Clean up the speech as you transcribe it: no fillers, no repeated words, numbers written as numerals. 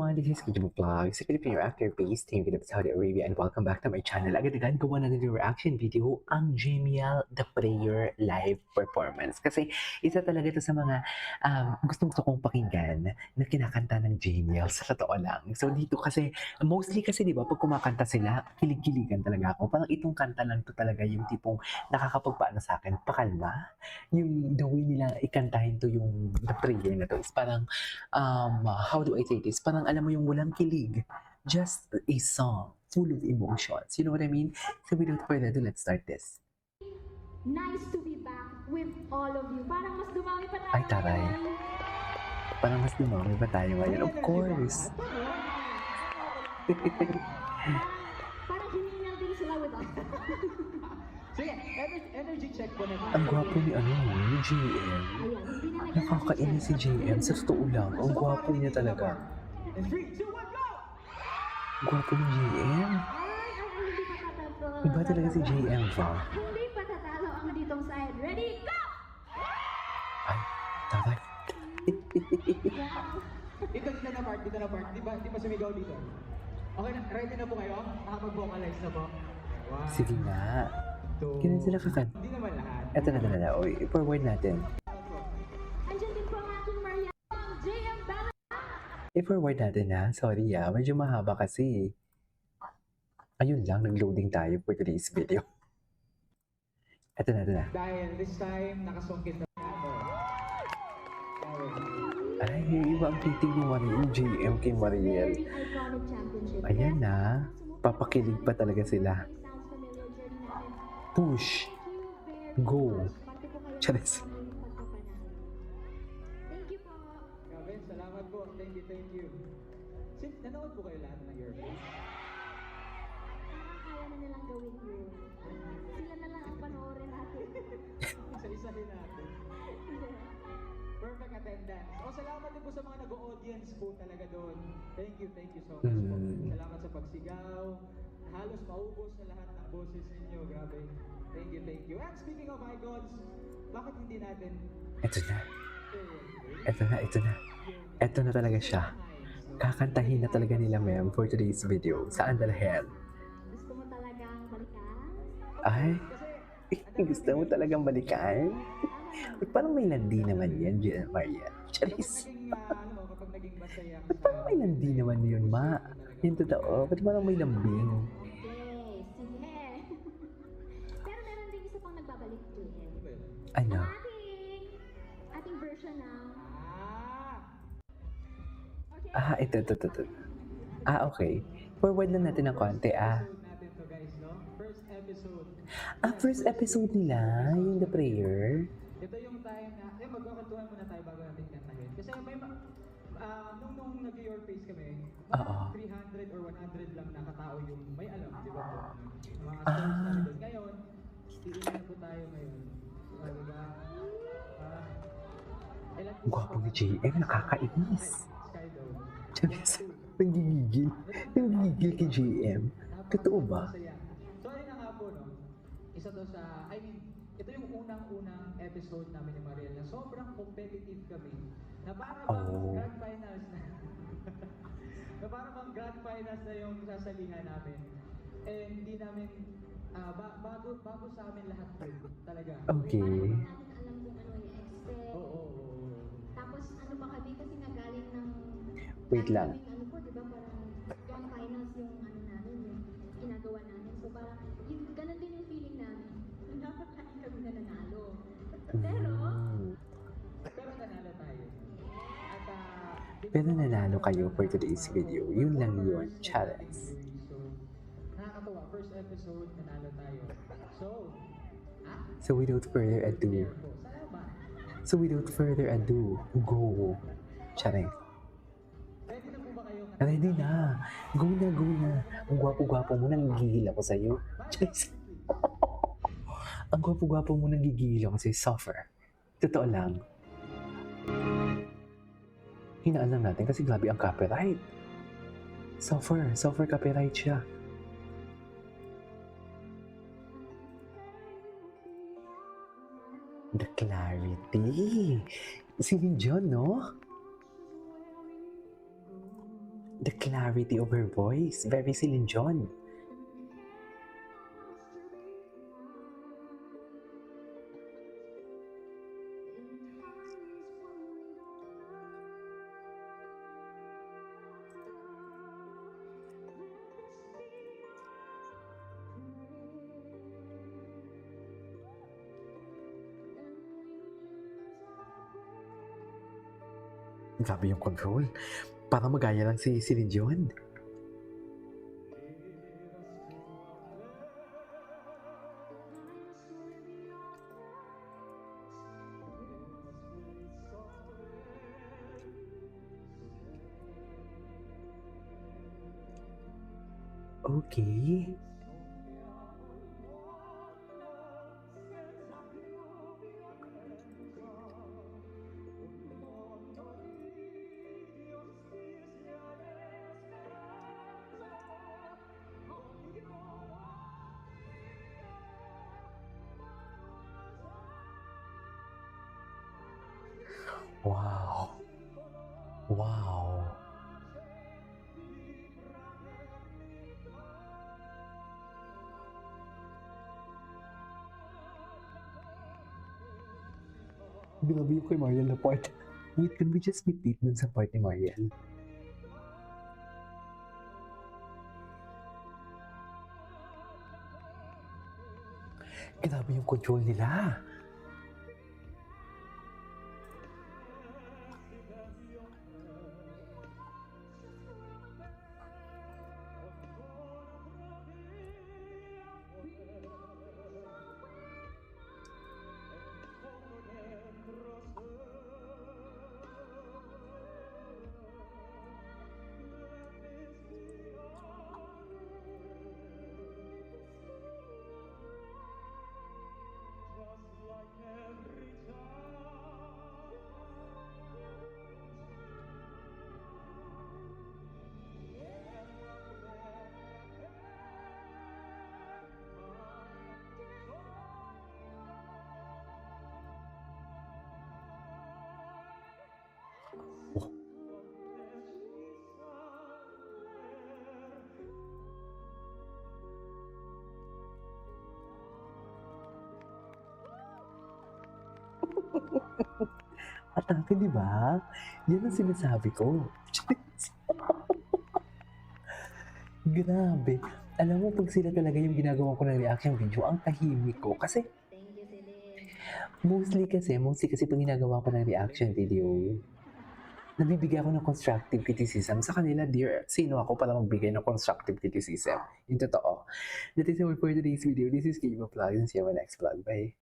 everyone, this is Kujimo Vlog, sa Filipino actor based here in Saudi Arabia, and welcome back to my channel. Agad-agad gawa na ng reaction video ang Jamiel The Prayer live performance. Kasi isa talaga ito sa mga gustong-gusto kong pakinggan na kinakanta ng Jamiel, sa totoo lang. So dito kasi, mostly kasi di ba, pag kumakanta sila, kilig-kiligan talaga ako. Parang itong kanta lang to talaga yung tipong nakakapagpaano sa akin, pakalma. Yung the way nila ikantahin to yung The Prayer na to is parang how do I say this? Parang alam mo yung walang kilig. Just a song full of emotions. You know what I mean? So without further ado, let's start this. Nice to be back with all of you. Parang mas dumami pa tayo Ay, taray. ngayon. Parang mas dumami ba tayo ngayon? Of course. Parang hiningal din sila with us. Sige, energy check po naman. Ang gwapo ni ni JM. Ayan, hindi na Nakakainis si JM. Sa totoo lang, ang gwapo niya talaga. In 3, 2, 1, go! Gwapo ni JM. hindi pa tatalo. Iba talaga si JM ba? Hindi pa tatalo ang ditong side. Ready, go! Ay, taray. Dito na part. Di ba sumigaw dito? Okay na, ready na po kayo? Nakapag-vocalize na po? Wow. Sige nga. Two. Kailan sila kakanta? Hindi naman lahat. Eto na. Oy, i-forward natin. Andyan din po ang aking Maria, ang JM Bala. I-forward natin ha. Sorry medyo mahaba kasi. Ayun lang, nag-loading tayo for today's video. Eto na. Dahil this time, nakasungkit na ako. Ay, iba ang titig ni Mariel. JM kay Mariel. Very iconic championship. Ayan na. Papakilig pa talaga sila. Sounds familiar journey natin. Push. Go. Charis. Thank you po. Grabe, salamat po. Thank you. Since nanood po kayo lahat ng Your Face? Kaya na nilang gawin yun. Sila na lang ang panoorin natin. Isa-isahin natin. Perfect attendance. Salamat din po sa mga nag-audience po talaga doon. Thank you so much po. Salamat sa pagsigaw. Halos maubos na lahat ng boses ninyo. Grabe. Thank you. And speaking of icons, bakit hindi natin... Ito na. Ito na talaga siya. Kakantahin na talaga nila ma'am for today's video. Saan dalahin? Gusto mo talagang balikan? Ay, gusto mo talagang balikan? Parang may landi naman yan, Mariel. Charis. Kapag naging masaya ka Parang may landi naman yun, ma. Yung totoo. Ba't parang may lambing? Sige. Pero meron din isa pang nagbabalik din. Ano? Ating version ng... Ah! Okay. Ito. Okay. Forward lang natin ng konti, Natin to guys, no? First episode. First episode nila, yung The Prayer. Ito yung time na, magkakatuhan muna tayo bago natin kantahin. Kasi may, nung nag-Your Face kami, Oo. 300 or 100 lang na katao yung may alam, di ba po? Mga stars namin doon. Ngayon, ilan po tayo ngayon. Di ba? Ang gwapo ni JM, nakakainis. Skydome. Charis, nanggigigil. Nanggigigil kay JM. Totoo ba? So, ayun na nga po, no? Isa to sa, ito yung unang-unang episode namin ni Mariel na sobrang competitive kami. Na para bang grand finals na. Na para bang grand finals na yung sasalihan namin. Eh, hindi namin, bago sa amin lahat po, talaga. Okay. Natin alam kung ano yung expect. Oo. Tapos ano pa kami kasi nagaling ng... Wait lang. Ano po, di ba? Parang grand finals yung ano namin, yung ginagawa namin. So parang, ganun din yung feeling namin. Dapat lagi kami na nanalo. Pero, Pero nanalo tayo. At, Pero nanalo kayo for today's video. Yun lang yun. Challenge. So, nakakatawa. First episode, nanalo tayo. So without further ado, Salamat. go. Charing. Ready na po ba kayo? Ready na. Go na. Ang gwapo-gwapo mo, nanggigil ako sa'yo. Charis. Ang gwapo-gwapo mo, nanggigil ako sa'yo. Suffer. Totoo lang. Hinaan lang natin kasi grabe ang copyright. Suffer copyright siya. The clarity. Si John, no? The clarity of her voice, very Celine Dion. Grabe yung control. Parang magaya lang si Celine Dion. Okay. Wow. Wow. Grabe yung kay Mariel na part. Wait, can we just repeat dun sa part ni Mariel? Grabe yung control nila. At akin, di ba? Yan ang sinasabi ko. Grabe. Alam mo, pag sila talaga yung ginagawa ko ng reaction video, ang tahimik ko. Kasi, Thank you, Celine. mostly kasi pag ginagawa ko ng reaction video, nabibigyan ako ng constructive criticism sa kanila. Dear, sino ako para magbigay ng constructive criticism? Yung totoo. That is all for today's video. This is Kiva Vlogs and see you on my next vlog. Bye!